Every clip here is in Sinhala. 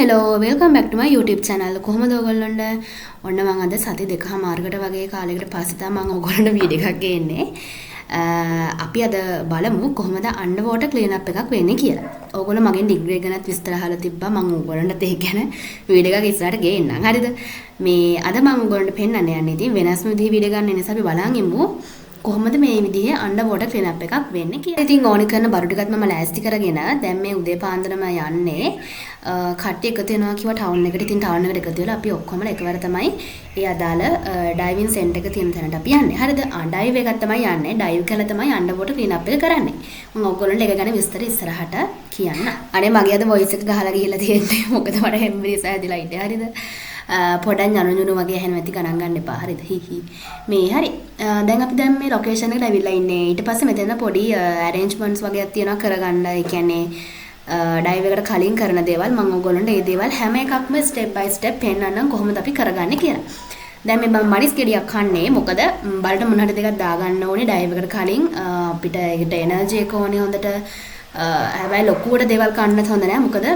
හෙලෝ වෙල්කම් බැක් ටු මයි YouTube channel. කොහොමද ඔයගොල්ලන්ට? ඔන්න මම අද සති දෙකමාරකට වගේ කාලයකට පස්සේ තමයි මම ඔයගොල්ලන්ට වීඩියෝ එකක් ගේන්නේ. අපි අද බලමු කොහොමද underwater cleanup එකක් වෙන්නේ කියලා. ඔයගොල්ලෝ මගෙන් ඩිග්‍රී ගැනත් විස්තර අහලා තිබ්බා. මම ඔයගොල්ලන්ට ඒක ගැන වීඩියෝ එකක් ඉස්සරහට ගේන්නම්. හරිද? මේ අද මම ඔයගොල්ලන්ට පෙන්නන්න යන්නේ. ඉතින් වෙනස්ම විදිහේ වීඩියෝ ගන්න නිසා අපි බලන් ඉමු. කොහොමද මේ විදිහේ underwater cleanup එකක් වෙන්නේ කියලා. ඉතින් ඕනි කරන බරු ටිකත් මම ලෑස්ති කරගෙන දැන් මේ උදේ පාන්දරම යන්නේ. කට්ටිය එකතු වෙනවා කිව්වා ටවුන් එකට. ඉතින් ටවුන් එකට එකතු වෙලා අපි ඔක්කොම එකවර තමයි ඒ අදාළ ඩයිවිං සෙන්ටර් එක තියෙන තැනට අපි යන්නේ. හරිද? ඩයිව් එකක් තමයි යන්නේ. ඩයිව් කරලා තමයි underwater cleanup එක කරන්නේ. මම ඔයගොල්ලන්ට ඒක ගැන විස්තර ඉස්සරහට කියන්න. අනේ මගේ අද වොයිස් එක ගහලා ගිහිල්ලා තියෙන්නේ. මොකද මට හැම්බිරිස ඇදිලා ඉන්නේ. හරිද? පොඩක් යනුණු වගේ ඇහෙන නැති ගණන් ගන්න එපා. හරිද? හි මේ හරි. දැන් අපි දැන් මේ ලොකේෂන් එකට ඇවිල්ලා ඉන්නේ. ඊට පස්සේ මෙතන පොඩි arrangements වගේක් තියෙනවා කරගන්න. ඒ කියන්නේ ඩයිව් එකට කලින් කරන දේවල් මම ඔයගොල්ලන්ට මේ දේවල් හැම එකක්ම step by step පෙන්නන්නම් කොහොමද අපි කරගන්නේ කියලා. දැන් මේ මම මඩිස් ගෙඩියක් කන්නේ. මොකද බලට මොන හරි දෙකක් දාගන්න ඕනේ ඩයිව් එකට කලින්. අපිට ඒකට එනර්ජි එක ඕනේ හොඳට. හැබැයි ලොකුවට දේවල් කන්නත් හොඳ නෑ. මොකද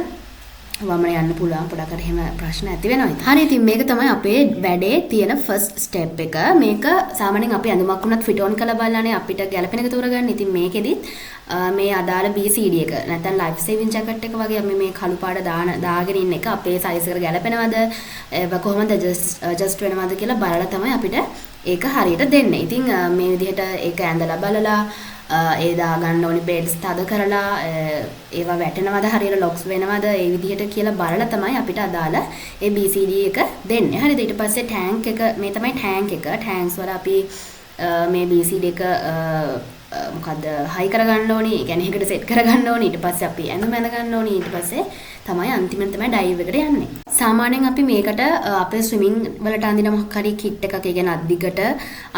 වමන යන්න පුළුවන් පොඩක් හරි එහෙම ප්‍රශ්න ඇති වෙනවා. හරි ඉතින් මේක තමයි අපේ වැඩේ තියෙන ෆස්ට් ස්ටෙප් එක. මේක සාමාන්‍යයෙන් අපි ඇඳුමක් වුණත් ෆිට ඔන් කරලා බලලානේ අපිට ගැලපෙන එක තෝරගන්න. ඉතින් මේකෙදිත් මේ අදාළ BCD එක නැත්නම් ලයිෆ් සේවිං ජැකට් එක වගේ අපි මේ කළු පාට දාගෙන ඉන්න එක අපේ සයිස් එකට ගැලපෙනවද කොහොමද ජස්ට් වෙනවද කියලා බලලා තමයි අපිට ඒක හරියට දෙන්නේ. ඉතින් මේ විදිහට ඒක ඇඳලා බලලා ඒ දාගන්න ඕනි බෙඩ්ස් තද කරලා ඒවා වැටෙනවද හරියට ලොක්ස් වෙනවද ඒ විදිහට කියලා බලලා තමයි අපිට අදාළ ඒ BCD එක දෙන්නේ. හරිද? ඊට පස්සේ ටැංක් එක මේ තමයි ටැංක් එක. ටැංක්ස් වල අපි මේ BCD එක මොකද්ද හයි කරගන්න ඕනි. ඒ කියන්නේ ඒකට සෙට් කරගන්න ඕනි. ඊට පස්සේ අපි ඇඳුම ඇඳ ගන්න ඕනි. ඊට පස්සේ තමයි අන්තිමට තමයි ඩයිව් එකට යන්නේ. සාමාන්‍යයෙන් අපි මේකට අපේ ස්විමින් වලට අඳින මොකක් හරි කිට් එකක් ඒ කියන්නේ අත් දිගට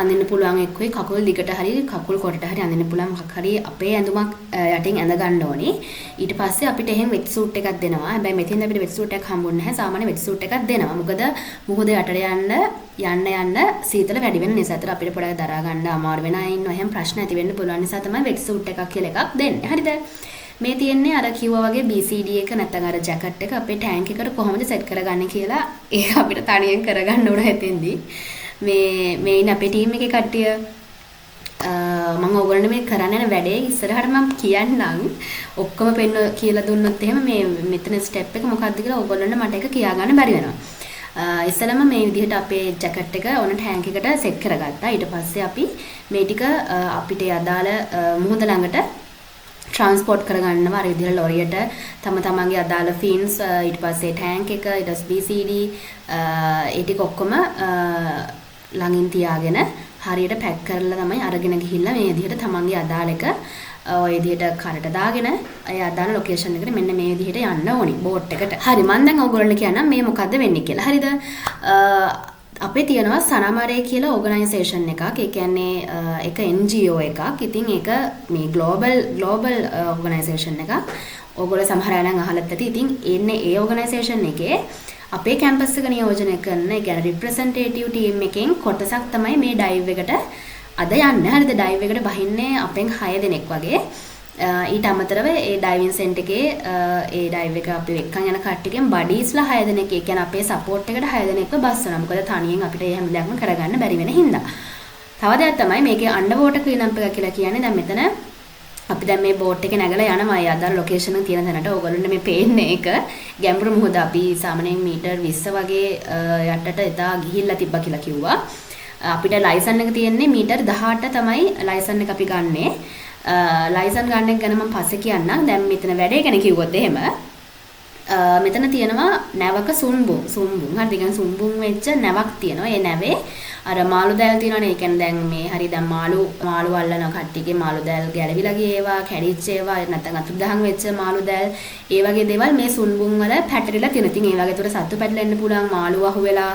අඳින්න පුළුවන් එක්කයි කකුල් දිගට හරි කකුල් කොටට හරි අඳින්න පුළුවන් මොකක් හරි අපේ ඇඳුමක් යටින් ඇඳ ගන්න ඕනි. ඊට පස්සේ අපිට එහෙම වෙට් සූට් එකක් දෙනවා. හැබැයි මෙතෙන් අපිට වෙට් සූට් එකක් හම්බුන්නේ නැහැ. සාමාන්‍ය වෙට් සූට් එකක් දෙනවා. මොකද මුහුද යටට යන්න සීතල වැඩි වෙන නිසා අතර අපිට පොඩක් දරා ගන්න අමාරු වෙන අය ඉන්නවා. එහෙම ප්‍රශ්න ඇති වෙන්න පුළුවන් නිසා තමයි වෙට් සූට් එකක් කියලා එකක් දෙන්නේ. හරිද? මේ තියෙන්නේ අර කිව්වා වගේ BCD එක නැත්නම් අර ජැකට් එක අපේ ටැංක් එකට කොහොමද සෙට් කරගන්නේ කියලා ඒක අපිට තනියෙන් කරගන්න ඕන හැතෙන්දී. මේ ඉන්න අපේ ටීම් එකේ කට්ටිය මම ඔයගොල්ලන්ට මේ කරන්න යන වැඩේ ඉස්සරහට මම කියන්නම්. ඔක්කොම පෙන්න කියලා දුන්නොත් එහෙම මේ මෙතන ස්ටෙප් එක මොකක්ද කියලා ඔයගොල්ලන්ට මට ඒක කියා ගන්න බැරි වෙනවා. ඉස්සෙල්ලාම මේ විදිහට අපේ ජැකට් එක ඕන ටැංක් එකට සෙට් කරගත්තා. ඊට පස්සේ අපි මේ ටික අපිට අදාළ මුහුද ළඟට ට්‍රාන්ස්පෝර්ට් කරගන්නවා. අර විදිහට ලොරියට තම තමන්ගේ අදාළ ෆින්ස් ඊට පස්සේ ටැංක් එක ඊට පස්සේ BCD ඒ ටික ඔක්කොම ළඟින් තියාගෙන හරියට පැක් කරලා තමයි අරගෙන ගිහිල්ලා මේ විදිහට තමන්ගේ අදාළ එක ඔය විදිහට කරට දාගෙන ඒ අදාළ ලොකේෂන් එකට මෙන්න මේ විදිහට යන්න ඕනි බෝට් එකට. හරි මම දැන් ඔයගොල්ලන්ට කියන්නම් මේ මොකද්ද වෙන්නේ කියලා. හරිද? අපේ තියෙනවා සනමරේ කියලා ඕගනයිසේෂන් එකක්. ඒ කියන්නේ එක NGO එකක්. ඉතින් ඒක මේ ග්ලෝබල් ඕගනයිසේෂන් එකක්. ඔයගොල්ලෝ සමහර අය නම් අහලත් ඇති. ඉතින් එන්නේ ඒ ඕගනයිසේෂන් එකේ අපේ කැම්පස් එක නියෝජනය කරන ඒ කියන්නේ රිප්‍රසන්ටේටිව් ටීම් එකෙන් කොටසක් තමයි මේ ඩයිව් එකට අද යන්නේ. හරිද? ඩයිව් එකට බහින්නේ අපෙන් 6 දෙනෙක් වගේ. ඊට අමතරව ඒ ඩයිවිං සෙන්ටර් එකේ ඒ ඩයිව් එක අපි එක්කන් යන කට්ටියගෙන් බඩීස්ලා 6 දෙනෙක් ඒ කියන්නේ අපේ සපෝට් එකට 6 දෙනෙක්ව බස්සනවා. මොකද තනියෙන් අපිට මේ හැම දෙයක්ම කරගන්න බැරි වෙන හින්දා. තව දෙයක් තමයි මේකේ අන්ඩර්වෝටර් ක්ලීනප් එක කියලා කියන්නේ. දැන් මෙතන අපි දැන් මේ බෝට් එකේ නැගලා යනවා. ඒ අදාළ ලොකේෂන් එක තියෙන තැනට. ඕගොල්ලන්ට මේ පේන්නේ ඒක ගැඹුරු මුහුද. අපි සාමාන්‍යයෙන් මීටර් 20 වගේ යටට එදා ගිහිල්ලා තිබ්බා කියලා කිව්වා. අපිට ලයිසන් එක තියෙන්නේ මීටර් 18 තමයි ලයිසන් එක අපි ගන්නෙ. ලයිසන් ගන්න එක ගැන මම පස්සේ කියන්නම්. දැන් මෙතන වැඩේ ගැන කිව්වොත් එහෙම මෙතන තියෙනවා නැවක සුම්බුන්. හරිද? කියන්නේ සුම්බුන් වෙච්ච නැවක් තියෙනවා. ඒ නැවේ අර මාළු දැල් තියෙනවනේ. ඒ කියන්නේ දැන් මේ හරි දැන් මාළු අල්ලන කට්ටියගේ මාළු දැල් ගැලවිලා ගිය ඒවා, කැඩිච්ච ඒවා, නැත්නම් අතුරුදහන් වෙච්ච මාළු දැල්, ඒ වගේ දේවල් මේ සුම්බුන් වල පැටරිලා තියෙනවා. ඉතින් ඒ වගේ උතර සත්තු පැටලෙන්න එන්න පුළුවන්, මාළු අහුවෙලා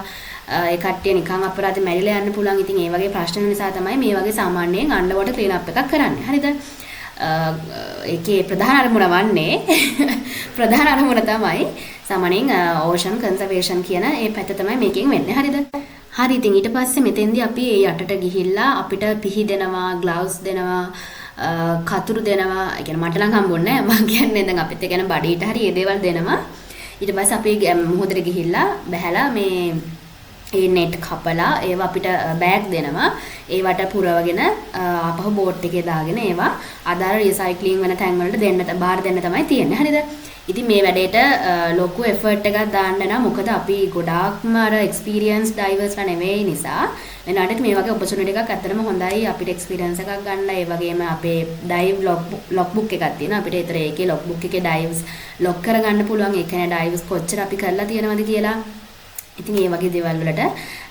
ඒ කට්ටිය නිකන් අපරාධ මැරිලා යන්න පුළුවන්. ඉතින් ඒ වගේ ප්‍රශ්න නිසා තමයි මේ වගේ සාමාන්‍යයෙන් අන්ඩර්වෝටර් ක්ලීනප් එකක් කරන්නේ. හරිද? ඒකේ ප්‍රධාන අරමුණ වන්නේ ප්‍රධාන අරමුණ තමයි සාමාන්‍යයෙන් ඕෂන් කන්සර්වේෂන් කියන ඒ පැත්ත තමයි මේකෙන් වෙන්නේ. හරිද? හරි ඉතින් ඊට පස්සේ මෙතෙන්දී අපි ඒ යටට ගිහිල්ලා අපිට පිහි දෙනවා, ග්ලව්ස් දෙනවා, කතුරු දෙනවා. ඒ කියන්නේ මට නම් හම්බුන්නේ නැහැ. මම කියන්නේ දැන් අපිත් ඒ කියන්නේ බඩේට හරි ඒ දේවල් දෙනවා. ඊට පස්සේ අපි මොහොතට ගිහිල්ලා බහැලා මේ ඒ net කපලා ඒවා අපිට බෑග් දෙනවා. ඒවට පුරවගෙන ආපහු බෝට් එකේ දාගෙන ඒවා අදාළ රීසයික්ලින් වෙන තැන් වලට දෙන්න බාර දෙන්න තමයි තියෙන්නේ. හරිද? ඉතින් මේ වැඩේට ලොකු එෆර්ට් එකක් දාන්න නම් මොකද අපි ගොඩාක්ම අර එක්ස්පීරියන්ස් ඩයිවර්ස්ලා නෙවෙයි නිසා වෙනාට මේ වගේ ඔපචුනිටි එකක් ඇත්තටම හොඳයි අපිට එක්ස්පීරියන්ස් එකක් ගන්න. ඒ වගේම අපේ ඩයිව් ලොග් බුක් එකක් තියෙනවා. අපිට ඒතර ඒකේ ලොග් බුක් එකේ ඩයිව්ස් ලොග් කරගන්න පුළුවන්. ඒ කියන්නේ ඩයිව්ස් කොච්චර අපි කරලා තියෙනවද කියලා. ඉතින් ඒ වගේ දේවල් වලට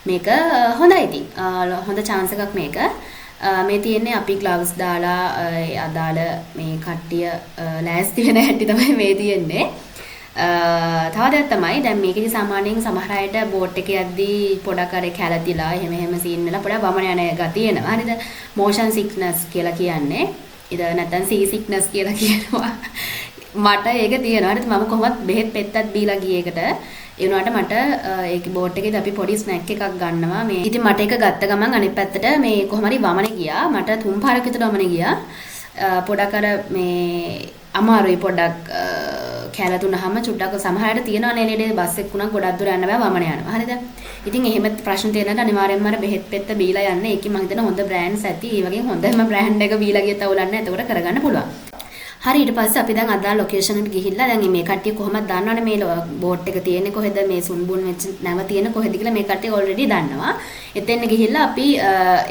මේක හොඳයි. ඉතින් හොඳ chance එකක් මේක. මේ තියෙන්නේ අපි ග්ලව්ස් දාලා අදාළ මේ කට්ටිය ලෑස්ති වෙන හැටි තමයි මේ තියෙන්නේ. තව දෙයක් තමයි දැන් මේකේ සාමාන්‍යයෙන් සමහර අයට බෝට් එකේ යද්දී පොඩක් අර කැළතිලා එහෙම සීන් වල පොඩක් වමන යන ගතිය එනවා. හරිද? motion sickness කියලා කියන්නේ. ඉත නැත්නම් sea sickness කියලා කියනවා. මට ඒක තියෙනවා. හරිද? මම කොහොමත් බෙහෙත් පෙත්තක් බීලා ගිය එකට ඒ වුණාට මට ඒක බෝට් එකේදී අපි පොඩි ස්නැක් එකක් ගන්නවා මේ. ඉතින් මට ඒක ගත්ත ගමන් අනිත් පැත්තට මේ කොහොම හරි වමනේ ගියා. මට 3 පාරක් විතර වමනේ ගියා. පොඩක් අර මේ අමාරුයි පොඩක් කැලතුනහම චුට්ටක් සමහරට තියෙනවනේ ලෙඩේ බස් එක්ක උනක් ගොඩක් දුර යන්න බෑ වමනේ යනවා. හරිද? ඉතින් එහෙම ප්‍රශ්න තියෙනට අනිවාර්යෙන්ම අර බෙහෙත් පෙත්ත බීලා යන්න. ඒකේ මම හිතන හොඳ බ්‍රෑන්ඩ්ස් ඇති. ඒ වගේ හොඳම බ්‍රෑන්ඩ් එක බීලා ගියත් අවුලක් නැහැ. එතකොට කරගන්න පුළුවන්. හරි ඊට පස්සේ අපි දැන් අදාළ ලොකේෂන් එකට ගිහිල්ලා දැන් මේ කට්ටිය කොහොමද දන්නවනේ මේ බෝට් එක තියෙන්නේ කොහෙද මේ සුන්බුන් වෙච්ච නැව තියෙන කොහෙද කියලා මේ කට්ටිය ඔල්රෙඩි දන්නවා. එතෙන් ගිහිල්ලා අපි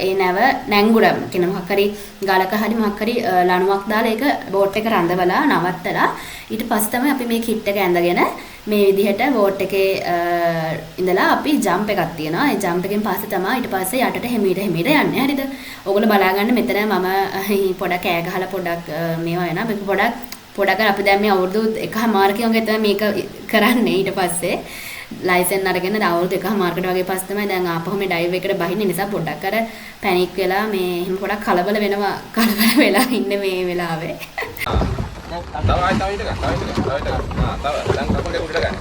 ඒ නැව නැංගුරම් කියන මොකක් හරි ගලක හරි මොකක් හරි ලණුවක් දාලා ඒක බෝට් එක රඳවලා නවත්තලා ඊට පස්සේ තමයි අපි මේ කිට් එක ඇඳගෙන මේ විදිහට බෝට් එකේ ඉඳලා අපි ජම්ප් එකක් තියෙනවා. ඒ ජම්ප් එකෙන් පස්සේ තමයි ඊට පස්සේ යටට හිමීට යන්නේ. හරිද? ඔයගොල්ලෝ බලා ගන්න මෙතන මම පොඩක් කෑ ගහලා පොඩක් මේවා වෙනවා. මේක පොඩක් අපි දැන් මේ අවුරුදු 1මාරකේ වගේ තමයි මේක කරන්නේ. ඊට පස්සේ ලයිසන් අරගෙන අවුරුදු 1මාරකට වගේ පස්සේ තමයි දැන් ආපහු මේ ඩයිව් එකට බහින්නේ. නිසා පොඩක් අර පැනික් වෙලා මේ එහෙම පොඩක් කලබල වෙලා ඉන්නේ මේ වෙලාවේ. තව ඉඳ ගන්න. දැන් කකුල් දෙක උඩට ගන්න.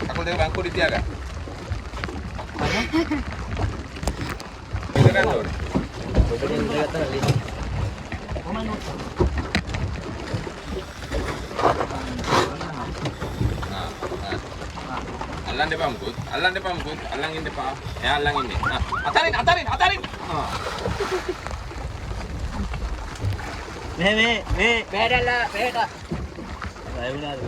කකුල් දෙක බංකුවට තියාගන්න. ඉඳ ගන්න ඕනේ. ඔබට ඉඳ ගත්තා නේද? අල්ලන්න එපා මුකුත්. අල්ලන් ඉන්න එපා. එයා අල්ලන් ඉන්නේ. අතරින්. මේ බෑඩලා බෑඩ. බයුණාද?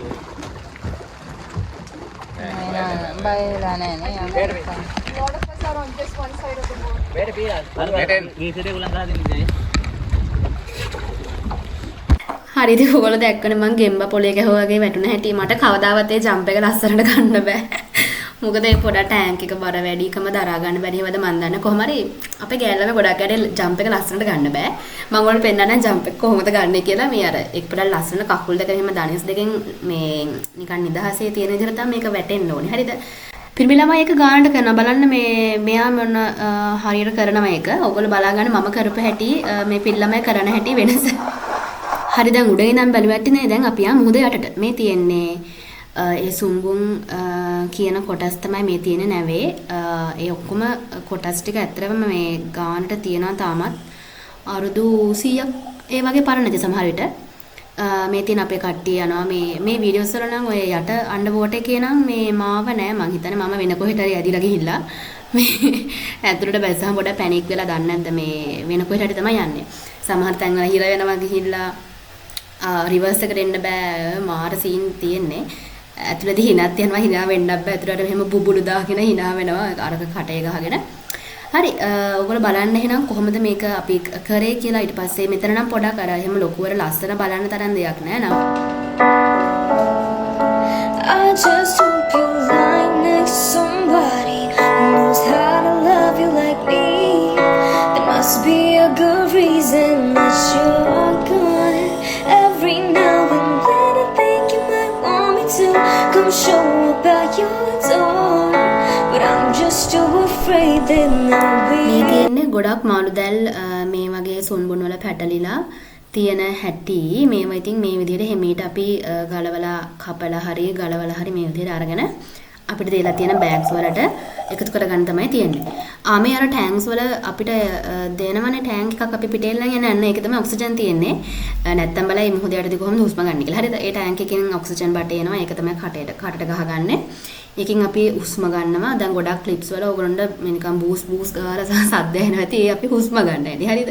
බයලා නෑ බෑඩ. lot of us are on just one side of the boat. බෑඩ පියා. මේ සිරේ උලන් ගහලා දෙන්නේ. හරි ඉතින් ඔයගොල්ලෝ දැක්කනේ මං ගෙම්බ පොලේ ගැහුවා වගේ වැටුණ හැටි. මට කවදාවත් ඒ ජම්ප් එක ලස්සනට ගන්න බෑ. මොකද ඒ පොඩ ටැංක් එක බර වැඩිකම දරා ගන්න බැරි වද මන් දන්න කොහොම හරි අපේ ගෑල්ලම ගොඩක් අයට ජම්ප් එක ලස්සනට ගන්න බෑ. මම ඔයාලට පෙන්නන්න ජම්ප් එක කොහොමද ගන්න කියලා. මේ අර එක් පොඩක් ලස්සන කකුල් දෙක එහෙම දණස් දෙකෙන් මේ නිකන් නිදහසේ තියෙන විදිහට තමයි මේක වැටෙන්න ඕනේ. හරිද? පිරිමි ළමයි එක ගානට කරනවා බලන්න මේ මෙයා මොන හරියට කරනවා ඒක. ඔයගොල්ලෝ බලා ගන්න මම කරපු හැටි මේ පිරි ළමයි කරන හැටි වෙනස. හරි දැන් උඩ ඉඳන් බැලුවට නේ දැන් අපි යා මුහුද යටට මේ තියෙන්නේ ඒ සුම්බුන් කියන කොටස් තමයි මේ තියෙන නැවේ. ඒ ඔක්කොම කොටස් ටික ඇත්තටම මේ ගානට තියෙනවා තාමත් අවුරුදු 100ක් ඒ වගේ පරණ නැති සමහර විට. මේ තියෙන අපේ කට්ටිය යනවා මේ වීඩියෝස් වල නම් ඔය යට අන්ඩර්වෝටර් එකේ නම් මේ මාව නෑ. මං හිතන්නේ මම වෙන කොහෙට හරි ඇදිලා ගිහිල්ලා මේ ඇතුළට බැස්සම පොඩ පැනික් වෙලා දන්නේ නැද්ද මේ වෙන කොහෙට හරි තමයි යන්නේ. සමහර තැන් වල හිර වෙනවා ගිහිල්ලා රිවර්ස් එකට එන්න බෑ. මාර සීන් තියෙන්නේ. ඇතුළතදී හිනත් යනවා හිනා වෙන්නත් බෑ. ඇතුළට මෙහෙම බුබුලු දාගෙන හිනා වෙනවා අරක කටේ ගහගෙන. හරි ඔයගොල්ලෝ බලන්න එහෙනම් කොහොමද මේක අපි කරේ කියලා. ඊට පස්සේ මෙතන නම් පොඩක් අර එහෙම ලොකුවර ලස්සන බලන්න තරම් දෙයක් නෑ නම. I just hope you lie next to somebody who knows how to love you like me. There must be a good reason that you're gone. Every now and then I think you might want me to come show up at your door, but I'm just too afraid that they'll be. මේ තියෙන්නේ ගොඩක් මාළු දැල් මේ වගේ සුන්බුන් වල පැටලිලා තියෙන හැටි. මේවා ඉතින් මේ විදිහට හැමීට අපි ගලවලා කපලා හරි ගලවලා හරි මේ විදිහට අරගෙන අපිට දීලා තියෙන බෑග්ස් වලට එකතු කරගන්න තමයි තියෙන්නේ. මේ අර ටැන්ක්ස් වල අපිට දෙනවනේ ටැන්ක් එකක් අපි පිටේල්ලන් යන අන්න ඒක තමයි ඔක්සිජන් තියෙන්නේ. නැත්තම් බලයි මොහොත යටදී කොහොමද හුස්ම ගන්න කියලා. හරිද? ඒ ටැන්ක් එකෙන් ඔක්සිජන් බට එනවා. ඒක තමයි කටට ගහගන්නේ. ඒකෙන් අපි හුස්ම ගන්නවා. දැන් ගොඩක් ක්ලිප්ස් වල ඕගොල්ලන්ට මේ නිකන් බූස් ගාලා සද්ද එනවා. ඉතින් ඒ අපි හුස්ම ගන්න ඇති. හරිද?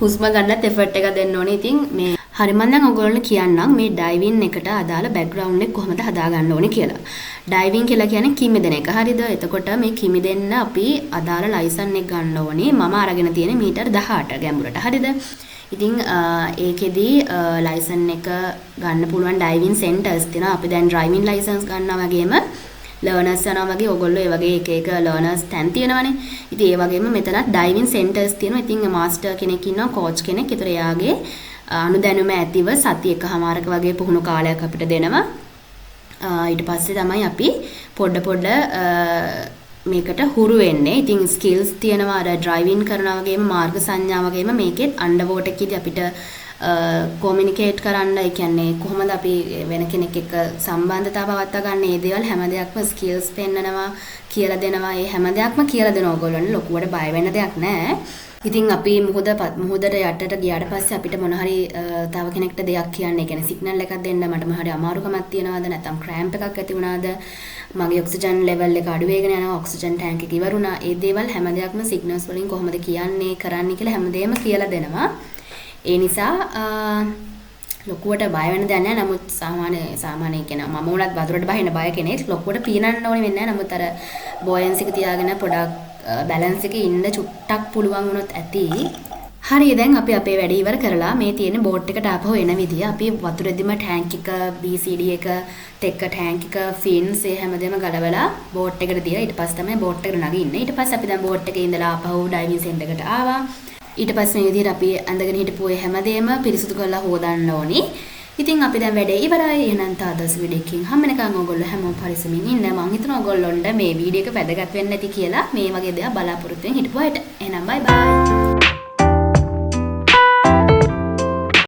හුස්ම ගන්නත් එෆර්ට් එක දෙන්න ඕනේ. ඉතින් මේ හරි මම දැන් ඔයගොල්ලන්ට කියන්නම් මේ ඩයිවින් එකට අදාළ බෑග්ග්‍රවුන්ඩ් එක කොහොමද හදාගන්න ඕනේ කියලා. ඩයිවින් කියලා කියන්නේ කිමිදෙන එක. හරිද? එතකොට මේ කිමිදෙන්න අපි අදාළ ලයිසන් එක ගන්න ඕනේ. මම අරගෙන තියෙන්නේ මීටර් 18 ගැඹුරට. හරිද? ඉතින් ඒකෙදි ලයිසන් එක ගන්න පුළුවන් ඩයිවින් සෙන්ටර්ස් තියෙනවා. අපි දැන් ඩ්‍රයිවිං ලයිසන්ස් ගන්නවා වගේම ලර්නර්ස් යනවා වගේ ඔයගොල්ලෝ ඒ වගේ එක ලර්නර්ස් තැන් තියෙනවානේ. ඉතින් ඒ වගේම මෙතනත් ඩයිවිං සෙන්ටර්ස් තියෙනවා. ඉතින් මාස්ටර් කෙනෙක් ඉන්නවා, කෝච් කෙනෙක්. ඒතර එයාගේ අනුදැනුම ඇතිව සති එකමාරක වගේ පුහුණු කාලයක් අපිට දෙනවා. ඊට පස්සේ තමයි අපි පොඩ මේකට හුරු වෙන්නේ. ඉතින් ස්කිල්ස් තියෙනවා අර ඩ්‍රයිවිං කරනවා වගේම මාර්ග සංඥා වගේම මේකෙත් අන්ඩර්වෝටර් එකේදී අපිට කොමියුනිකේට් කරන්න, ඒ කියන්නේ කොහොමද අපි වෙන කෙනෙක් එක්ක සම්බන්ධතාව පවත්වා ගන්න, මේ දේවල් හැම දෙයක්ම ස්කිල්ස් පෙන්නනවා, කියලා දෙනවා. මේ හැම දෙයක්ම කියලා දෙනවා ඔයගොල්ලන්ට. ලොකුවට බය වෙන්න දෙයක් නැහැ. ඉතින් අපි මුහුදට යටට ගියාට පස්සේ අපිට මොන හරි තව කෙනෙක්ට දෙයක් කියන්න, ඒ කියන්නේ සිග්නල් එකක් දෙන්න මට මොන හරි අමාරුකමක් තියනවාද නැත්නම් ක්‍රෑම්ප් එකක් ඇති වුණාද, මගේ ඔක්සිජන් ලෙවල් එක අඩු වෙගෙන යනවා, ඔක්සිජන් ටැංක් එක ඉවරුණා, ඒ දේවල් හැම දෙයක්ම සිග්නල්ස් වලින් කොහොමද කියන්නේ කරන්නේ කියලා හැමදේම කියලා දෙනවා. ඒ නිසා ලොකුවට බය වෙන්න දෙයක් නැහැ. නමුත් සාමාන්‍ය කියන මම උනත් වතුරට බහින්න බය කෙනෙක්. ලොකුවට පීනන්න ඕනේ වෙන්නේ නැහැ. නමුත් අර බොයන්ස් එක තියාගෙන පොඩක් බැලන්ස් එකේ ඉන්න චුට්ටක් පුළුවන් වුණොත් ඇති. හරි දැන් අපි අපේ වැඩ ඉවර කරලා මේ තියෙන බෝට් එකට ආපහු එන විදිය අපි වතුරෙදිම ටැංක් එක BCD එක තෙක්ක ටැංක් එක ෆින්ස් ඒ හැමදේම ගලවලා බෝට් එකට දීලා ඊට පස්සේ තමයි බෝට් එකට නගින්නේ. ඊට පස්සේ අපි දැන් බෝට් එකේ ඉඳලා ආපහු ඩයිවිං සෙන්ටර් එකට ආවා. ඊට පස්සේ මේ විදිහට අපි ඇඳගෙන හිටපු ඒ හැමදේම පිරිසුදු කරලා හොදන්න ඕනි. ඉතින් අපි දැන් වැඩේ ඉවරයි. එහෙනම් තාදස් වීඩියෝ එකකින් හම්බෙනකන් ඔයගොල්ලෝ හැමෝම පරිස්සමින් ඉන්න. මම හිතනවා ඔයගොල්ලොන්ට මේ වීඩියෝ එක වැදගත් වෙන්න ඇති කියලා මේ වගේ දේවල් බලාපොරොත්තු වෙමින් හිටපුවාට. එහෙනම් බයි බයි.